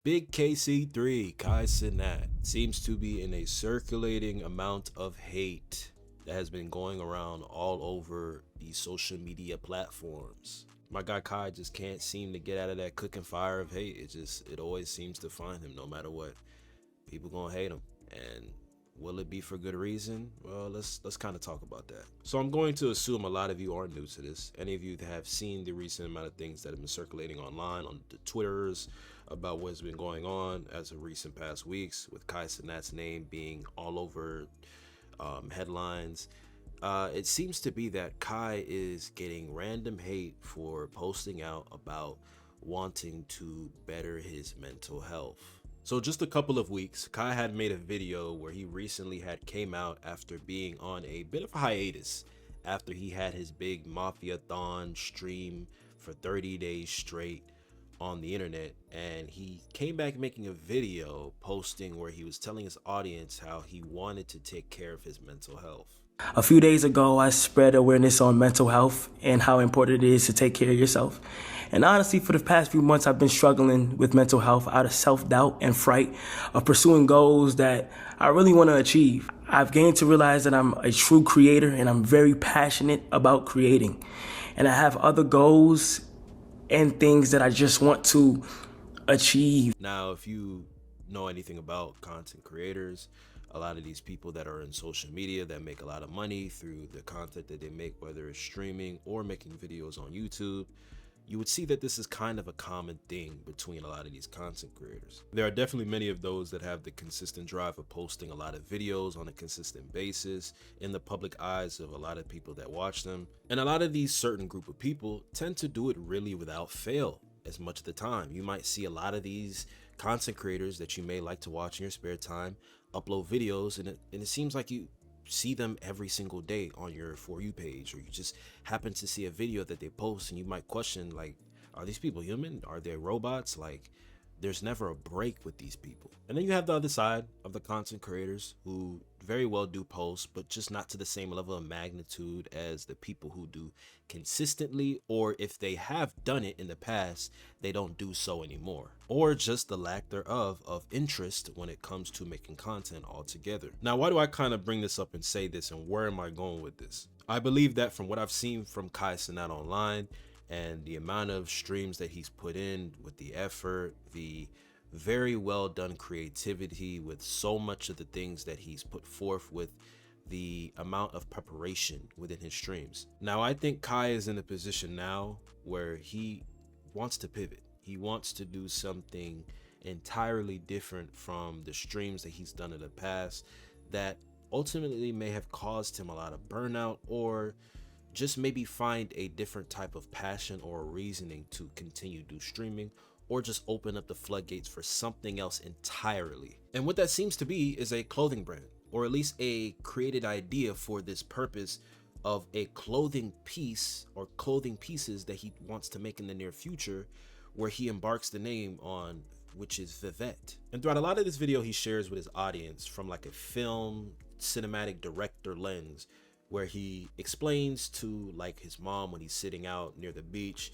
Big KC3, Kai Cenat, seems to be in a circulating amount of hate that has been going around all over the social media platforms. My guy Kai just can't seem to get out of that cooking fire of hate. It always seems to find him no matter what. People gonna hate him. And will it be for good reason? Well, let's kind of talk about that. So I'm going to assume a lot of you are new to this. Any of you that have seen the recent amount of things that have been circulating online on the Twitters about what's been going on as of recent past weeks, with Kai Cenat's name being all over headlines. It seems to be that Kai is getting random hate for posting out about wanting to better his mental health. So just a couple of weeks, Kai had made a video where he recently had came out after being on a bit of a hiatus after he had his big Mafia-thon stream for 30 days straight on the internet, and he came back making a video posting where he was telling his audience how he wanted to take care of his mental health. A few days ago, I spread awareness on mental health and how important it is to take care of yourself. And honestly, for the past few months, I've been struggling with mental health out of self-doubt and fright of pursuing goals that I really want to achieve. I've gained to realize that I'm a true creator and I'm very passionate about creating. And I have other goals and things that I just want to achieve. Now, if you know anything about content creators, a lot of these people that are in social media that make a lot of money through the content that they make, whether it's streaming or making videos on YouTube, you would see that this is kind of a common thing between a lot of these content creators. There are definitely many of those that have the consistent drive of posting a lot of videos on a consistent basis in the public eyes of a lot of people that watch them. And a lot of these certain group of people tend to do it really without fail as much of the time. You might see a lot of these content creators that you may like to watch in your spare time upload videos, and it seems like you see them every single day on your For You page, or you just happen to see a video that they post and you might question, like, are these people human? Are they robots? Like, there's never a break with these people. And then you have the other side of the content creators who very well do post, but just not to the same level of magnitude as the people who do consistently, or if they have done it in the past, they don't do so anymore, or just the lack thereof of interest when it comes to making content altogether. Now, why do I kind of bring this up and say this, and where am I going with this? I believe that from what I've seen from Kai Cenat online, and the amount of streams that he's put in, with the effort, the very well done creativity, with so much of the things that he's put forth, with the amount of preparation within his streams. Now, I think Kai is in a position now where he wants to pivot. He wants to do something entirely different from the streams that he's done in the past that ultimately may have caused him a lot of burnout, or just maybe find a different type of passion or reasoning to continue do streaming, or just open up the floodgates for something else entirely. And what that seems to be is a clothing brand, or at least a created idea for this purpose of a clothing piece or clothing pieces that he wants to make in the near future, where he embarks the name on, which is Vivette. And throughout a lot of this video, he shares with his audience from like a film cinematic director lens, where he explains to like his mom when he's sitting out near the beach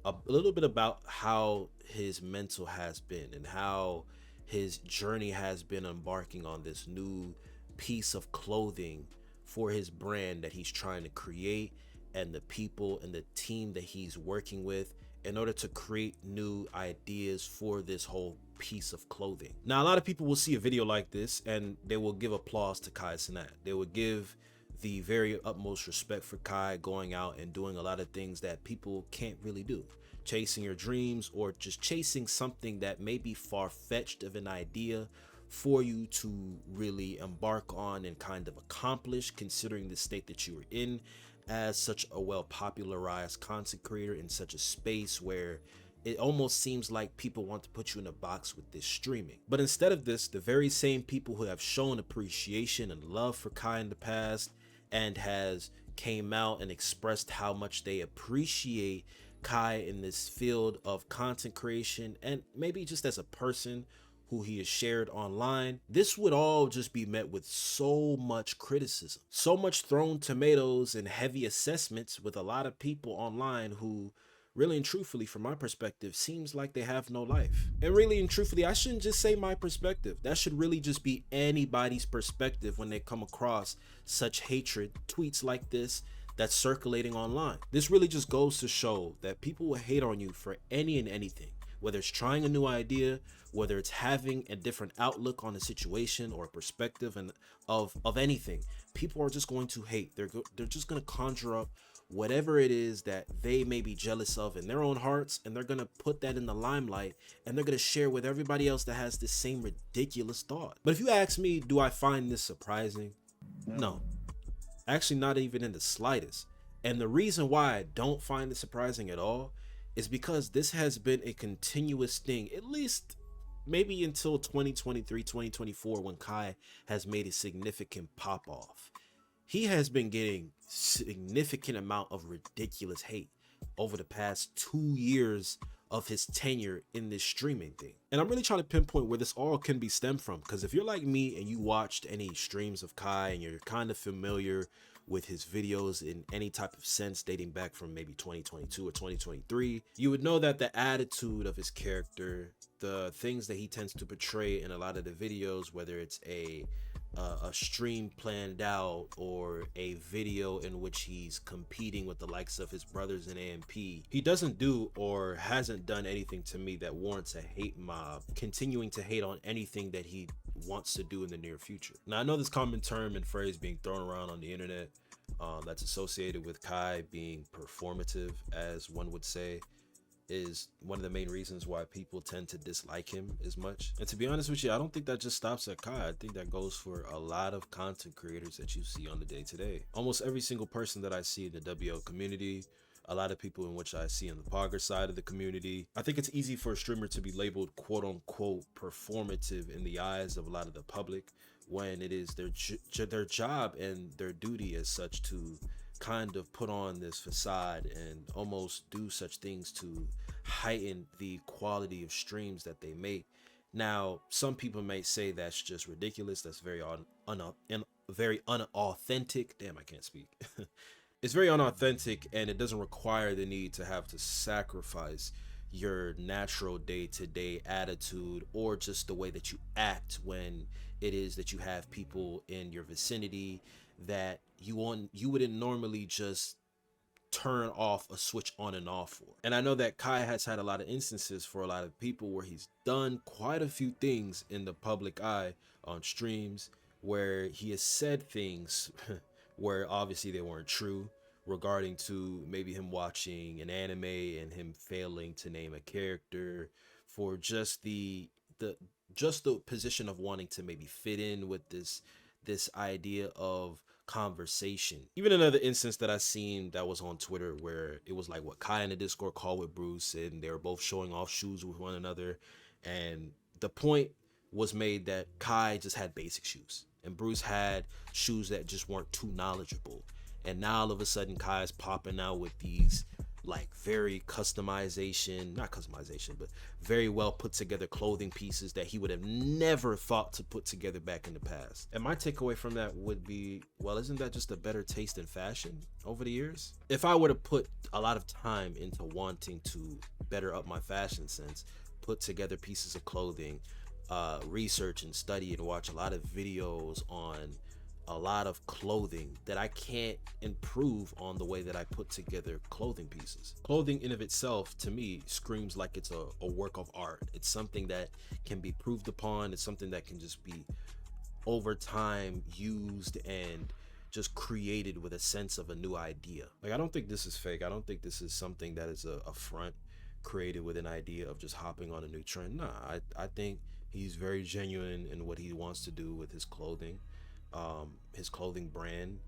a little bit about how his mental has been and how his journey has been embarking on this new piece of clothing for his brand that he's trying to create, and the people and the team that he's working with in order to create new ideas for this whole piece of clothing. Now, a lot of people will see a video like this and they will give applause to Kai Cenat. They will give the very utmost respect for Kai going out and doing a lot of things that people can't really do. Chasing your dreams, or just chasing something that may be far-fetched of an idea for you to really embark on and kind of accomplish, considering the state that you are in as such a well-popularized content creator in such a space where it almost seems like people want to put you in a box with this streaming. But instead of this, the very same people who have shown appreciation and love for Kai in the past and has came out and expressed how much they appreciate Kai in this field of content creation, and maybe just as a person who he has shared online, this would all just be met with so much criticism, so much thrown tomatoes and heavy assessments, with a lot of people online who really and truthfully, from my perspective, seems like they have no life. And really and truthfully, I shouldn't just say my perspective. That should really just be anybody's perspective when they come across such hatred, tweets like this that's circulating online. This really just goes to show that people will hate on you for any and anything, whether it's trying a new idea, whether it's having a different outlook on a situation or a perspective and of anything. People are just going to hate. They're just going to conjure up whatever it is that they may be jealous of in their own hearts, and they're going to put that in the limelight, and they're going to share with everybody else that has the same ridiculous thought. But if you ask me, do I find this surprising? No. Actually, not even in the slightest. And the reason why I don't find it surprising at all is because this has been a continuous thing, at least maybe until 2023, 2024, when Kai has made a significant pop off. He has been getting significant amount of ridiculous hate over the past 2 years of his tenure in this streaming thing. And I'm really trying to pinpoint where this all can be stemmed from, because if you're like me and you watched any streams of Kai and you're kind of familiar with his videos in any type of sense dating back from maybe 2022 or 2023, you would know that the attitude of his character, the things that he tends to portray in a lot of the videos, whether it's a stream planned out or a video in which he's competing with the likes of his brothers in AMP, he doesn't do or hasn't done anything to me that warrants a hate mob continuing to hate on anything that he wants to do in the near future. Now, I know this common term and phrase being thrown around on the internet that's associated with Kai being performative, as one would say, is one of the main reasons why people tend to dislike him as much. And to be honest with you, I don't think that just stops at Kai. I think that goes for a lot of content creators that you see on the day-to-day. Almost every single person that I see in the WL community, a lot of people in which I see on the Pogger side of the community. I think it's easy for a streamer to be labeled quote unquote performative in the eyes of a lot of the public, when it is their job and their duty as such to kind of put on this facade and almost do such things to heighten the quality of streams that they make. Now, some people may say that's just ridiculous. That's very very unauthentic. Damn, I can't speak. It's very unauthentic, and it doesn't require the need to have to sacrifice your natural day-to-day attitude or just the way that you act when it is that you have people in your vicinity that you wouldn't normally just turn off a switch on and off for. And I know that Kai has had a lot of instances for a lot of people where he's done quite a few things in the public eye on streams where he has said things where obviously they weren't true, regarding to maybe him watching an anime and him failing to name a character for just the position of wanting to maybe fit in with this idea of conversation. Even another instance that I seen that was on Twitter where it was like what Kai in a Discord call with Bruce, and they were both showing off shoes with one another, and the point was made that Kai just had basic shoes and Bruce had shoes that just weren't too knowledgeable. And now all of a sudden Kai's popping out with these like very not customization, but very well put together clothing pieces that he would have never thought to put together back in the past. And my takeaway from that would be, well, isn't that just a better taste in fashion over the years? If I were to put a lot of time into wanting to better up my fashion sense, put together pieces of clothing, research and study and watch a lot of videos on a lot of clothing, that I can't improve on the way that I put together clothing pieces. Clothing in of itself, to me, screams like it's a work of art. It's something that can be proved upon. It's something that can just be over time used and just created with a sense of a new idea. Like, I don't think this is fake. I don't think this is something that is a front created with an idea of just hopping on a new trend. Nah, I think he's very genuine in what he wants to do with his clothing brand,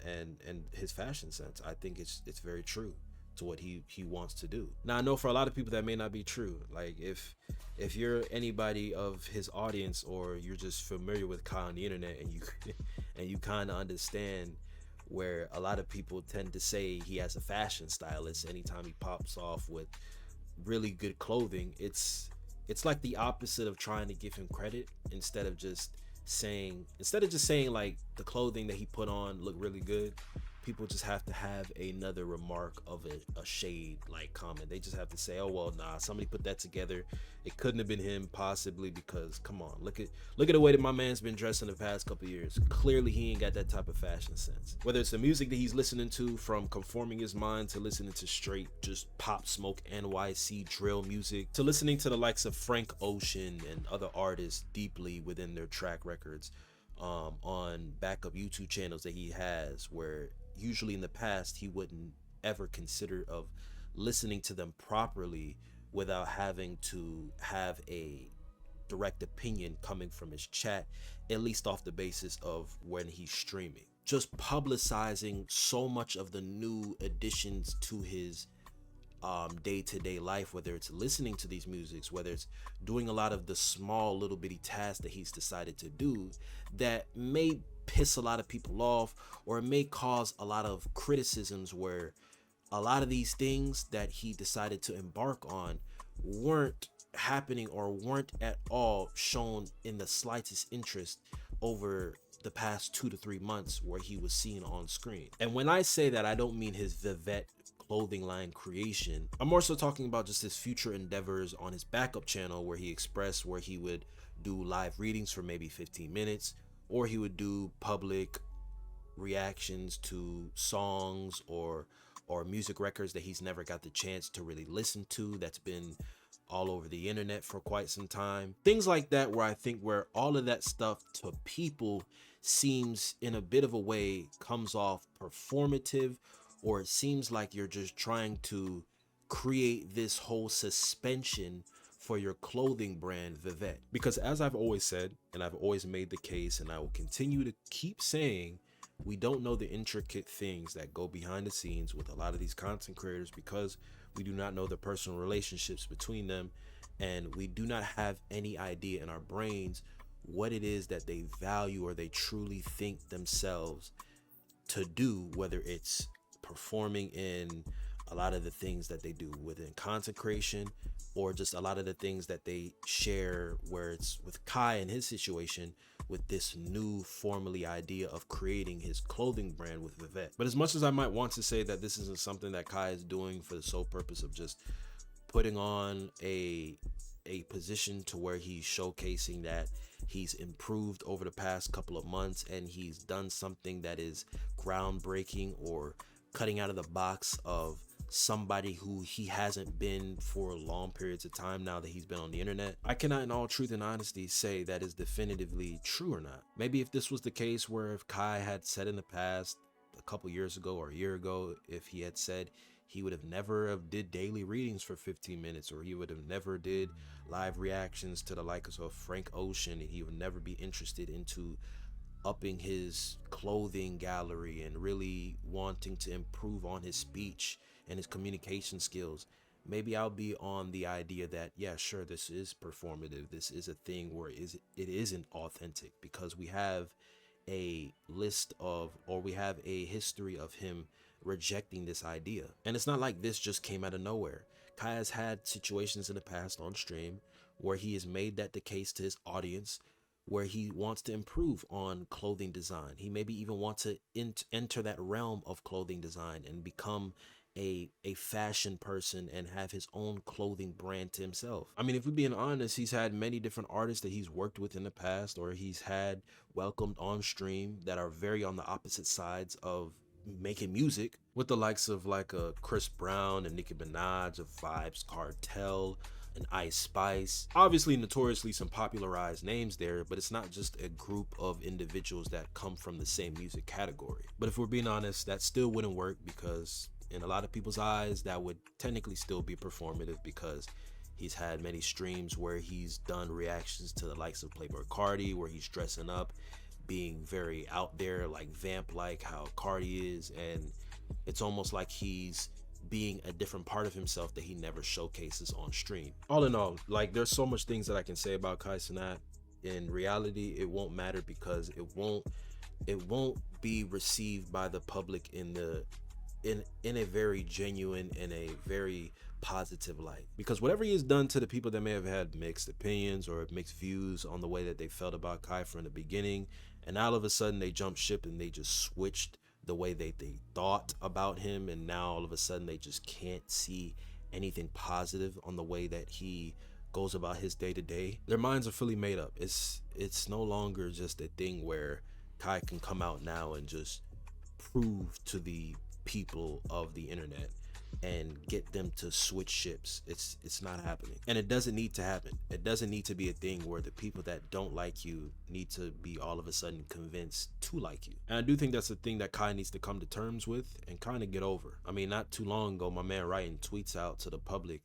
and his fashion sense. I think it's very true to what he wants to do. Now, I know for a lot of people that may not be true. Like, if you're anybody of his audience, or you're just familiar with Kai on the internet, and you kind of understand where a lot of people tend to say he has a fashion stylist anytime he pops off with really good clothing, it's like the opposite of trying to give him credit. Instead of just saying like the clothing that he put on looked really good, people just have to have another remark of a shade like comment. They just have to say, oh well, nah, somebody put that together. It couldn't have been him, possibly, because come on, look at the way that my man's been dressed in the past couple years. Clearly he ain't got that type of fashion sense. Whether it's the music that he's listening to, from conforming his mind to listening to straight just Pop Smoke NYC drill music, to listening to the likes of Frank Ocean and other artists deeply within their track records, on backup YouTube channels that he has, where usually in the past he wouldn't ever consider of listening to them properly without having to have a direct opinion coming from his chat, at least off the basis of when he's streaming. Just publicizing so much of the new additions to his day-to-day life, whether it's listening to these musics, whether it's doing a lot of the small little bitty tasks that he's decided to do that may piss a lot of people off, or it may cause a lot of criticisms, where a lot of these things that he decided to embark on weren't happening or weren't at all shown in the slightest interest over the past 2 to 3 months where he was seen on screen. And when I say that, I don't mean his Vivette clothing line creation. I'm also talking about just his future endeavors on his backup channel, where he expressed where he would do live readings for maybe 15 minutes, or he would do public reactions to songs or music records that he's never got the chance to really listen to, that's been all over the internet for quite some time. Things like that, where I think where all of that stuff to people seems in a bit of a way comes off performative, or it seems like you're just trying to create this whole suspension for your clothing brand Vivette. Because as I've always said, and I've always made the case, and I will continue to keep saying, we don't know the intricate things that go behind the scenes with a lot of these content creators, because we do not know the personal relationships between them, and we do not have any idea in our brains what it is that they value or they truly think themselves to do, whether it's performing in a lot of the things that they do within content creation, or just a lot of the things that they share, where it's with Kai and his situation with this new formally idea of creating his clothing brand with Vivette. But as much as I might want to say that this isn't something that Kai is doing for the sole purpose of just putting on a position to where he's showcasing that he's improved over the past couple of months and he's done something that is groundbreaking or cutting out of the box of somebody who he hasn't been for long periods of time now that he's been on the internet, I cannot in all truth and honesty say that is definitively true or not. Maybe if this was the case where if Kai had said in the past, a couple years ago or a year ago, if he had said he would have never have did daily readings for 15 minutes, or he would have never did live reactions to the likes of Frank Ocean, and he would never be interested into upping his clothing gallery and really wanting to improve on his speech and his communication skills, maybe I'll be on the idea that, yeah, sure, this is performative. This is a thing where it isn't authentic, because we have a list of, or we have a history of him rejecting this idea. And it's not like this just came out of nowhere. Kai has had situations in the past on stream where he has made that the case to his audience, where he wants to improve on clothing design. He maybe even wants to enter that realm of clothing design and become a fashion person and have his own clothing brand to himself. I mean, if we're being honest, he's had many different artists that he's worked with in the past, or he's had welcomed on stream, that are very on the opposite sides of making music, with the likes of like a Chris Brown and Nicki Minaj of Vibes Cartel and Ice Spice. Obviously notoriously some popularized names there, but it's not just a group of individuals that come from the same music category. But if we're being honest, that still wouldn't work, because in a lot of people's eyes that would technically still be performative, because he's had many streams where he's done reactions to the likes of Playboi Carti, where he's dressing up, being very out there, like vamp like how Carti is, and it's almost like he's being a different part of himself that he never showcases on stream. All in all, like, there's so much things that I can say about Kai Cenat. In reality, it won't matter, because it won't be received by the public in a very genuine and a very positive light. Because whatever he has done to the people that may have had mixed opinions or mixed views on the way that they felt about Kai from the beginning, and all of a sudden they jumped ship and they just switched the way they thought about him, and now all of a sudden they just can't see anything positive on the way that he goes about his day to day. Their minds are fully made up. It's no longer just a thing where Kai can come out now and just prove to the people of the internet and get them to switch ships. It's not happening, and it doesn't need to happen. It doesn't need to be a thing where the people that don't like you need to be all of a sudden convinced to like you. And I do think that's a thing that Kai needs to come to terms with and kind of get over. I mean, not too long ago, my man writing tweets out to the public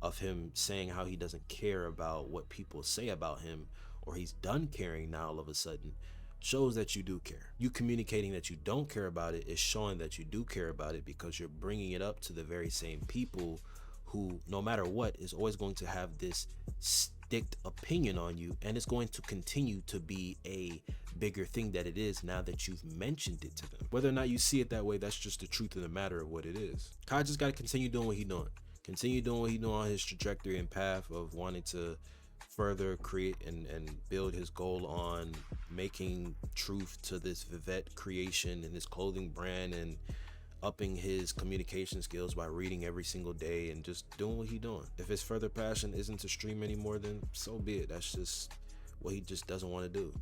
of him saying how he doesn't care about what people say about him, or he's done caring now all of a sudden, shows that you do care. You communicating that you don't care about it is showing that you do care about it, because you're bringing it up to the very same people who, no matter what, is always going to have this sticked opinion on you, and it's going to continue to be a bigger thing that it is now that you've mentioned it to them. Whether or not you see it that way, that's just the truth of the matter of what it is. Kai just got to continue doing what he's doing. Continue doing what he's doing on his trajectory and path of wanting to further create and build his goal on making truth to this Vivette creation and his clothing brand, and upping his communication skills by reading every single day and just doing what he's doing. If his further passion isn't to stream anymore, then so be it. That's just what he just doesn't want to do.